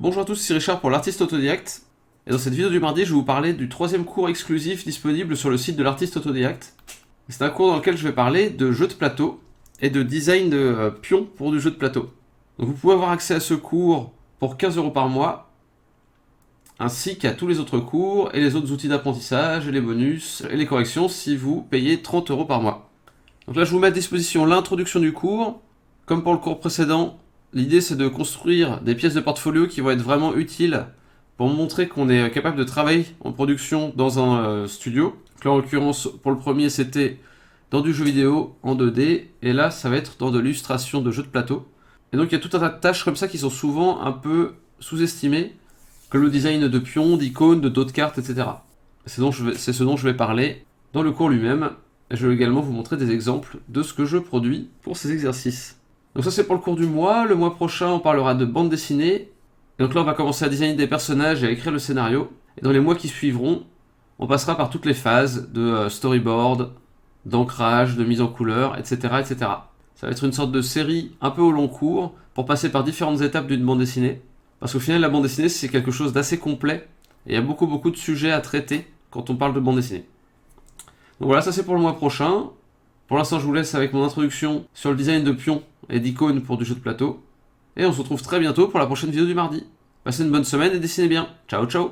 Bonjour à tous, c'est Richard pour l'artiste autodidacte. Et dans cette vidéo du mardi, je vais vous parler du troisième cours exclusif disponible sur le site de l'artiste autodidacte. C'est un cours dans lequel je vais parler de jeux de plateau et de design de pions pour du jeu de plateau. Donc vous pouvez avoir accès à ce cours pour 15 € par mois, ainsi qu'à tous les autres cours et les autres outils d'apprentissage et les bonus et les corrections si vous payez 30 € par mois. Donc là, je vous mets à disposition l'introduction du cours. Comme pour le cours précédent, l'idée c'est de construire des pièces de portfolio qui vont être vraiment utiles pour montrer qu'on est capable de travailler en production dans un studio. Donc là, en l'occurrence, pour le premier, c'était dans du jeu vidéo en 2D, et là, ça va être dans de l'illustration de jeux de plateau. Et donc, il y a tout un tas de tâches comme ça qui sont souvent un peu sous-estimées, comme le design de pions, d'icônes, de dos de cartes, etc. C'est ce dont je vais parler dans le cours lui-même. Et je vais également vous montrer des exemples de ce que je produis pour ces exercices. Donc ça, c'est pour le cours du mois. Le mois prochain, on parlera de bande dessinée. Et donc là, on va commencer à designer des personnages et à écrire le scénario. Et dans les mois qui suivront, on passera par toutes les phases de storyboard, d'ancrage, de mise en couleur, etc., etc. Ça va être une sorte de série un peu au long cours pour passer par différentes étapes d'une bande dessinée. Parce qu'au final, la bande dessinée, c'est quelque chose d'assez complet. Et il y a beaucoup de sujets à traiter quand on parle de bande dessinée. Donc voilà, ça c'est pour le mois prochain. Pour l'instant, je vous laisse avec mon introduction sur le design de pions et d'icônes pour du jeu de plateau. Et on se retrouve très bientôt pour la prochaine vidéo du mardi. Passez une bonne semaine et dessinez bien. Ciao, ciao.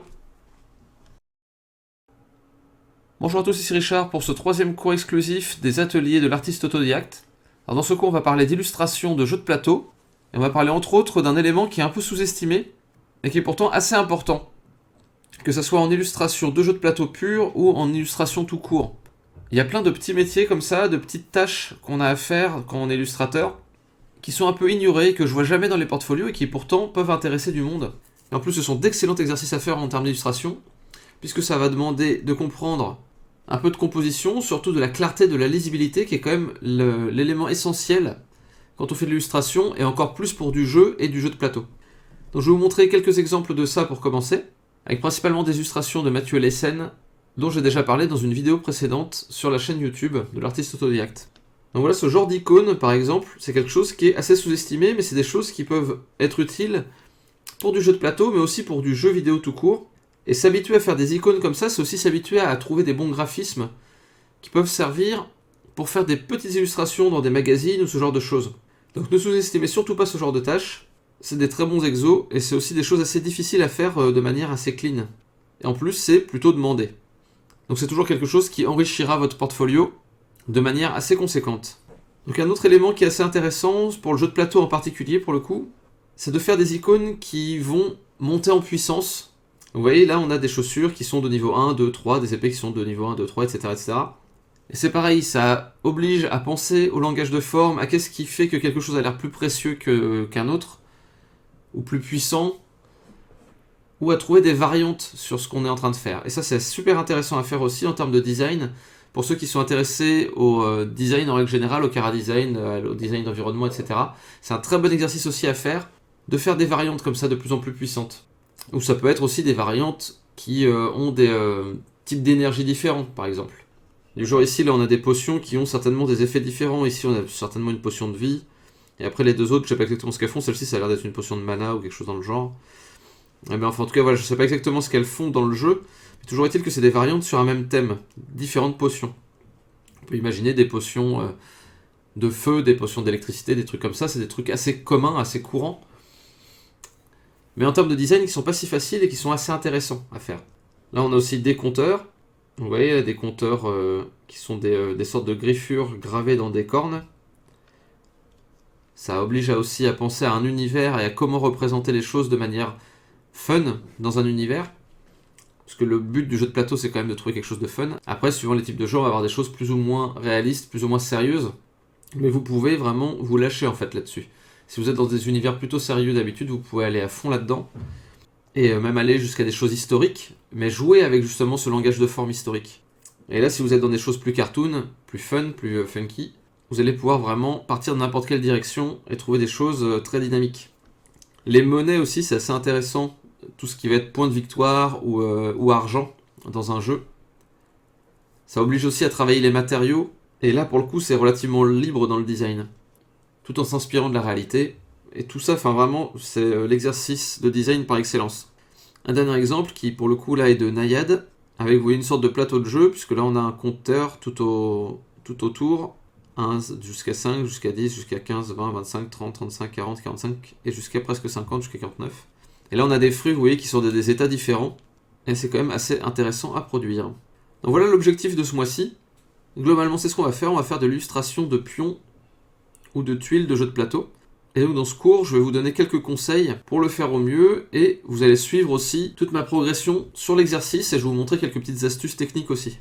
Bonjour à tous, ici Richard pour ce troisième cours exclusif des ateliers de l'artiste autodidacte. Alors dans ce cours, on va parler d'illustration de jeux de plateau. Et on va parler entre autres d'un élément qui est un peu sous-estimé et qui est pourtant assez important. Que ce soit en illustration de jeux de plateau pur ou en illustration tout court. Il y a plein de petits métiers comme ça, de petites tâches qu'on a à faire quand on est illustrateur, qui sont un peu ignorés, que je vois jamais dans les portfolios et qui pourtant peuvent intéresser du monde. Et en plus, ce sont d'excellents exercices à faire en termes d'illustration, puisque ça va demander de comprendre un peu de composition, surtout de la clarté, de la lisibilité, qui est quand même l'élément essentiel quand on fait de l'illustration, et encore plus pour du jeu et du jeu de plateau. Donc je vais vous montrer quelques exemples de ça pour commencer, avec principalement des illustrations de Mathieu Lessen, dont j'ai déjà parlé dans une vidéo précédente sur la chaîne YouTube de l'artiste autodidacte. Donc voilà, ce genre d'icône, par exemple, c'est quelque chose qui est assez sous-estimé, mais c'est des choses qui peuvent être utiles pour du jeu de plateau, mais aussi pour du jeu vidéo tout court. Et s'habituer à faire des icônes comme ça, c'est aussi s'habituer à trouver des bons graphismes qui peuvent servir pour faire des petites illustrations dans des magazines ou ce genre de choses. Donc ne sous-estimez surtout pas ce genre de tâches, c'est des très bons exos, et c'est aussi des choses assez difficiles à faire de manière assez clean. Et en plus, c'est plutôt demandé. Donc c'est toujours quelque chose qui enrichira votre portfolio de manière assez conséquente. Donc un autre élément qui est assez intéressant, pour le jeu de plateau en particulier pour le coup, c'est de faire des icônes qui vont monter en puissance. Donc vous voyez là on a des chaussures qui sont de niveau 1, 2, 3, des épées qui sont de niveau 1, 2, 3, etc. etc. Et c'est pareil, ça oblige à penser au langage de forme, à qu'est-ce qui fait que quelque chose a l'air plus précieux qu'un autre, ou plus puissant, ou à trouver des variantes sur ce qu'on est en train de faire. Et ça c'est super intéressant à faire aussi en termes de design, pour ceux qui sont intéressés au design en règle générale, au chara-design, au design d'environnement, etc. C'est un très bon exercice aussi à faire, de faire des variantes comme ça de plus en plus puissantes. Ou ça peut être aussi des variantes qui ont des types d'énergie différents, par exemple. Du genre ici, là on a des potions qui ont certainement des effets différents. Ici on a certainement une potion de vie. Et après les deux autres, je sais pas exactement ce qu'elles font. Celle-ci ça a l'air d'être une potion de mana ou quelque chose dans le genre. Mais enfin en tout cas voilà, je sais pas exactement ce qu'elles font dans le jeu. Mais toujours est-il que c'est des variantes sur un même thème. Différentes potions. On peut imaginer des potions de feu, des potions d'électricité, des trucs comme ça. C'est des trucs assez communs, assez courants. Mais en termes de design, qui sont pas si faciles et qui sont assez intéressants à faire. Là on a aussi des compteurs. Vous voyez, des compteurs qui sont des sortes de griffures gravées dans des cornes. Ça oblige aussi à penser à un univers et à comment représenter les choses de manière fun dans un univers. Parce que le but du jeu de plateau, c'est quand même de trouver quelque chose de fun. Après, suivant les types de jeux, on va avoir des choses plus ou moins réalistes, plus ou moins sérieuses. Mais vous pouvez vraiment vous lâcher en fait là-dessus. Si vous êtes dans des univers plutôt sérieux d'habitude, vous pouvez aller à fond là-dedans. Et même aller jusqu'à des choses historiques, mais jouer avec justement ce langage de forme historique. Et là, si vous êtes dans des choses plus cartoon, plus fun, plus funky, vous allez pouvoir vraiment partir de n'importe quelle direction et trouver des choses très dynamiques. Les monnaies aussi, c'est assez intéressant, tout ce qui va être point de victoire ou argent dans un jeu. Ça oblige aussi à travailler les matériaux, et là pour le coup c'est relativement libre dans le design, tout en s'inspirant de la réalité, Et tout ça, enfin vraiment, c'est l'exercice de design par excellence. Un dernier exemple qui, pour le coup, là, est de Naiad, avec, vous voyez, une sorte de plateau de jeu, puisque là, on a un compteur tout autour, 1 jusqu'à 5, jusqu'à 10, jusqu'à 15, 20, 25, 30, 35, 40, 45, et jusqu'à presque 50, jusqu'à 49. Et là, on a des fruits, vous voyez, qui sont des états différents, et c'est quand même assez intéressant à produire. Donc voilà l'objectif de ce mois-ci. Globalement, c'est ce qu'on va faire. On va faire de l'illustration de pions ou de tuiles de jeux de plateau. Et donc dans ce cours, je vais vous donner quelques conseils pour le faire au mieux, et vous allez suivre aussi toute ma progression sur l'exercice, et je vais vous montrer quelques petites astuces techniques aussi.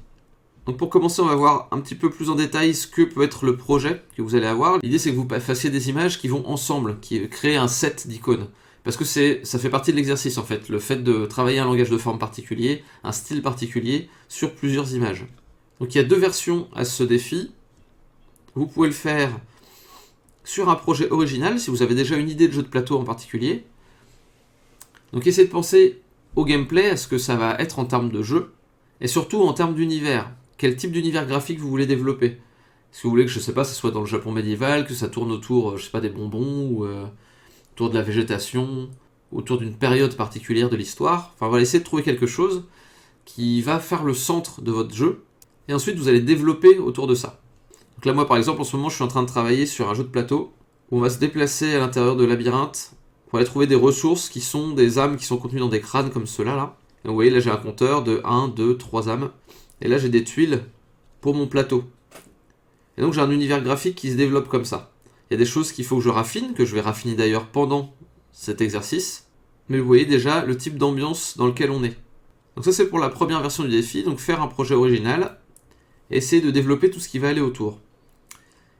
Donc pour commencer, on va voir un petit peu plus en détail ce que peut être le projet que vous allez avoir. L'idée, c'est que vous fassiez des images qui vont ensemble, qui créent un set d'icônes. Parce que ça fait partie de l'exercice en fait, le fait de travailler un langage de forme particulier, un style particulier, sur plusieurs images. Donc il y a deux versions à ce défi. Vous pouvez le faire sur un projet original, si vous avez déjà une idée de jeu de plateau en particulier. Donc essayez de penser au gameplay, à ce que ça va être en termes de jeu, et surtout en termes d'univers. Quel type d'univers graphique vous voulez développer? Si vous voulez que, je sais pas, ça soit dans le Japon médiéval, que ça tourne autour, je sais pas, des bonbons, ou autour de la végétation, autour d'une période particulière de l'histoire. Enfin, voilà, essayez de trouver quelque chose qui va faire le centre de votre jeu, et ensuite vous allez développer autour de ça. Donc là, moi, par exemple, en ce moment, je suis en train de travailler sur un jeu de plateau où on va se déplacer à l'intérieur de labyrinthes pour aller trouver des ressources qui sont des âmes qui sont contenues dans des crânes comme ceux-là. Là. Donc, vous voyez, là, j'ai un compteur de 1, 2, 3 âmes. Et là, j'ai des tuiles pour mon plateau. Et donc, j'ai un univers graphique qui se développe comme ça. Il y a des choses qu'il faut que je raffine, que je vais raffiner d'ailleurs pendant cet exercice. Mais vous voyez déjà le type d'ambiance dans lequel on est. Donc ça, c'est pour la première version du défi. Donc, faire un projet original et essayer de développer tout ce qui va aller autour.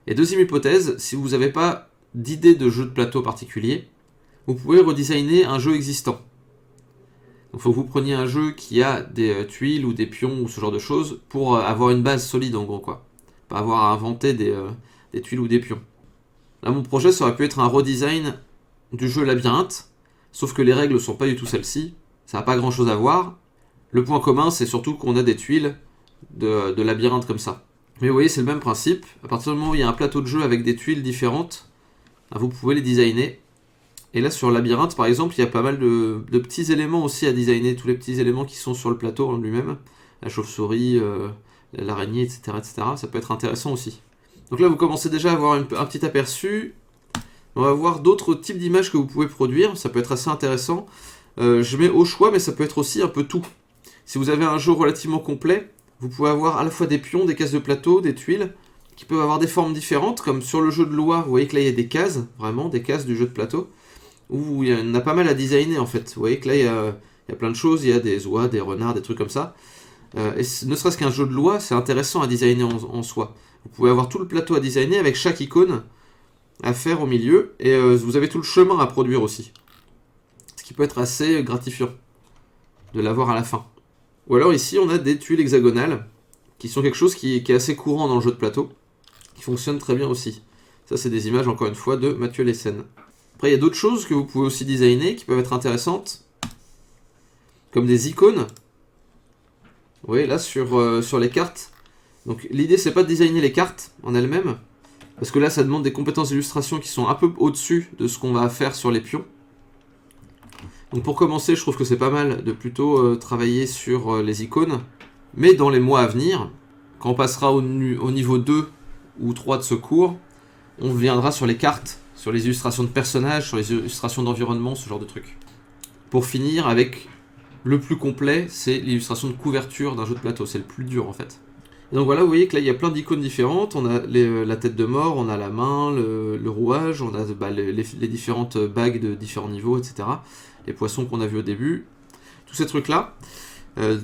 Et deuxième hypothèse, si vous n'avez pas d'idée de jeu de plateau particulier, vous pouvez redesigner un jeu existant. Donc il faut que vous preniez un jeu qui a des tuiles ou des pions ou ce genre de choses pour avoir une base solide en gros quoi. Pas avoir à inventer des tuiles ou des pions. Là mon projet ça aurait pu être un redesign du jeu Labyrinthe, sauf que les règles ne sont pas du tout celles-ci, ça n'a pas grand chose à voir. Le point commun c'est surtout qu'on a des tuiles de labyrinthe comme ça. Mais vous voyez, c'est le même principe. À partir du moment où il y a un plateau de jeu avec des tuiles différentes, vous pouvez les designer. Et là, sur Labyrinthe, par exemple, il y a pas mal de petits éléments aussi à designer. Tous les petits éléments qui sont sur le plateau en lui-même. La chauve-souris, l'araignée, etc., etc. Ça peut être intéressant aussi. Donc là, vous commencez déjà à avoir un petit aperçu. On va voir d'autres types d'images que vous pouvez produire. Ça peut être assez intéressant. Je mets au choix, mais ça peut être aussi un peu tout. Si vous avez un jeu relativement complet, vous pouvez avoir à la fois des pions, des cases de plateau, des tuiles, qui peuvent avoir des formes différentes, comme sur le jeu de loi, vous voyez que là il y a des cases, vraiment, des cases du jeu de plateau, où il y en a pas mal à designer en fait. Vous voyez que là il y a plein de choses, il y a des oies, des renards, des trucs comme ça. Et ne serait-ce qu'un jeu de loi, c'est intéressant à designer en soi. Vous pouvez avoir tout le plateau à designer avec chaque icône à faire au milieu, et vous avez tout le chemin à produire aussi. Ce qui peut être assez gratifiant de l'avoir à la fin. Ou alors ici, on a des tuiles hexagonales, qui sont quelque chose qui est assez courant dans le jeu de plateau, qui fonctionne très bien aussi. Ça, c'est des images, encore une fois, de Mathieu Lessen. Après, il y a d'autres choses que vous pouvez aussi designer, qui peuvent être intéressantes, comme des icônes. Vous voyez, là, sur les cartes. Donc, l'idée, c'est pas de designer les cartes en elles-mêmes, parce que là, ça demande des compétences d'illustration qui sont un peu au-dessus de ce qu'on va faire sur les pions. Donc pour commencer, je trouve que c'est pas mal de plutôt travailler sur les icônes. Mais dans les mois à venir, quand on passera au niveau 2 ou 3 de ce cours, on viendra sur les cartes, sur les illustrations de personnages, sur les illustrations d'environnement, ce genre de trucs. Pour finir avec le plus complet, c'est l'illustration de couverture d'un jeu de plateau. C'est le plus dur en fait. Et donc voilà, vous voyez que là il y a plein d'icônes différentes. On a la tête de mort, on a la main, le rouage, on a les différentes bagues de différents niveaux, etc. Les poissons qu'on a vus au début, tous ces trucs-là,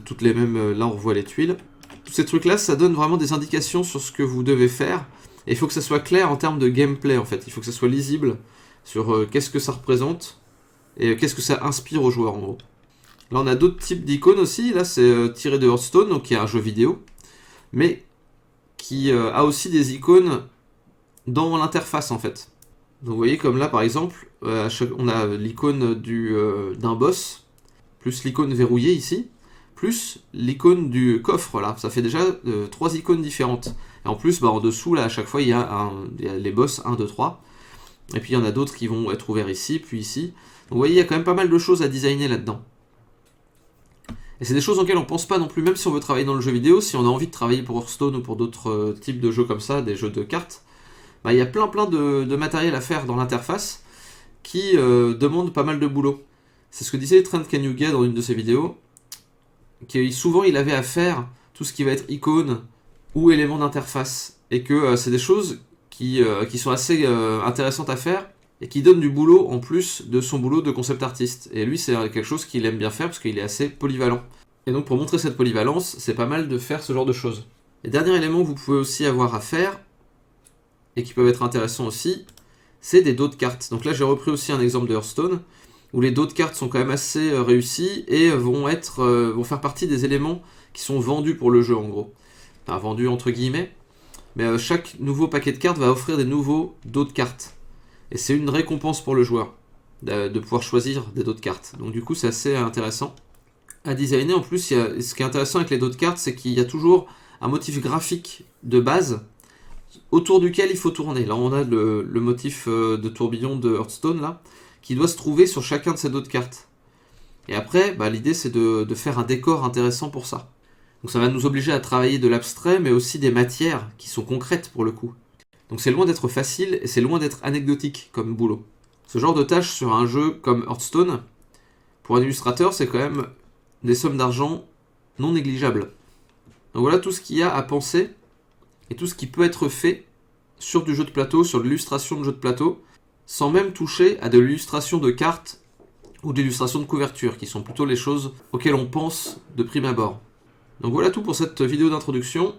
toutes les mêmes, là on revoit les tuiles, tous ces trucs-là, ça donne vraiment des indications sur ce que vous devez faire, et il faut que ça soit clair en termes de gameplay en fait, il faut que ça soit lisible sur qu'est-ce que ça représente, et qu'est-ce que ça inspire aux joueurs en gros. Là on a d'autres types d'icônes aussi, là c'est tiré de Hearthstone, donc qui est un jeu vidéo, mais qui a aussi des icônes dans l'interface en fait. Donc vous voyez comme là par exemple, on a l'icône d'un boss, plus l'icône verrouillée ici, plus l'icône du coffre là, ça fait déjà 3 icônes différentes. Et en plus en dessous là à chaque fois il y a les boss 1, 2, 3. Et puis il y en a d'autres qui vont être ouverts ici, puis ici. Donc vous voyez, il y a quand même pas mal de choses à designer là-dedans. Et c'est des choses auxquelles on pense pas non plus, même si on veut travailler dans le jeu vidéo, si on a envie de travailler pour Hearthstone ou pour d'autres types de jeux comme ça, des jeux de cartes, bah, il y a plein de matériel à faire dans l'interface qui demande pas mal de boulot. C'est ce que disait Trent Kanyuga dans une de ses vidéos, que souvent il avait à faire tout ce qui va être icône ou éléments d'interface, et que c'est des choses qui sont assez intéressantes à faire, et qui donnent du boulot en plus de son boulot de concept artiste. Et lui, c'est quelque chose qu'il aime bien faire, parce qu'il est assez polyvalent. Et donc pour montrer cette polyvalence, c'est pas mal de faire ce genre de choses. Et dernier élément que vous pouvez aussi avoir à faire, et qui peuvent être intéressants aussi, c'est des dos de cartes. Donc là j'ai repris aussi un exemple de Hearthstone, où les dos de cartes sont quand même assez réussis, et vont faire partie des éléments qui sont vendus pour le jeu en gros. Enfin vendus entre guillemets, mais chaque nouveau paquet de cartes va offrir des nouveaux dos de cartes. Et c'est une récompense pour le joueur, de pouvoir choisir des dos de cartes. Donc du coup c'est assez intéressant à designer. En plus, ce qui est intéressant avec les dos de cartes, c'est qu'il y a toujours un motif graphique de base, autour duquel il faut tourner. Là on a le motif de tourbillon de Hearthstone là, qui doit se trouver sur chacun de ces dos de cartes. Et après, bah, l'idée c'est de faire un décor intéressant pour ça. Donc ça va nous obliger à travailler de l'abstrait, mais aussi des matières qui sont concrètes pour le coup. Donc c'est loin d'être facile, et c'est loin d'être anecdotique comme boulot. Ce genre de tâche sur un jeu comme Hearthstone, pour un illustrateur, c'est quand même des sommes d'argent non négligeables. Donc voilà tout ce qu'il y a à penser, et tout ce qui peut être fait sur du jeu de plateau, sur de l'illustration de jeu de plateau, sans même toucher à de l'illustration de cartes ou de l'illustration de couverture, qui sont plutôt les choses auxquelles on pense de prime abord. Donc voilà tout pour cette vidéo d'introduction.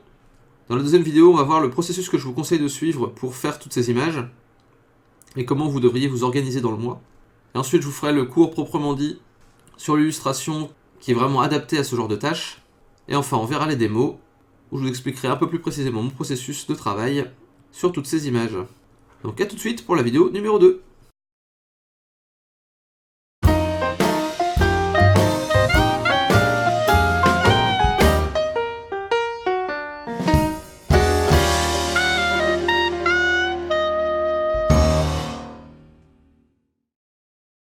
Dans la deuxième vidéo, on va voir le processus que je vous conseille de suivre pour faire toutes ces images, et comment vous devriez vous organiser dans le mois. Et ensuite, je vous ferai le cours proprement dit sur l'illustration qui est vraiment adapté à ce genre de tâches. Et enfin, on verra les démos, où je vous expliquerai un peu plus précisément mon processus de travail sur toutes ces images. Donc à tout de suite pour la vidéo numéro 2.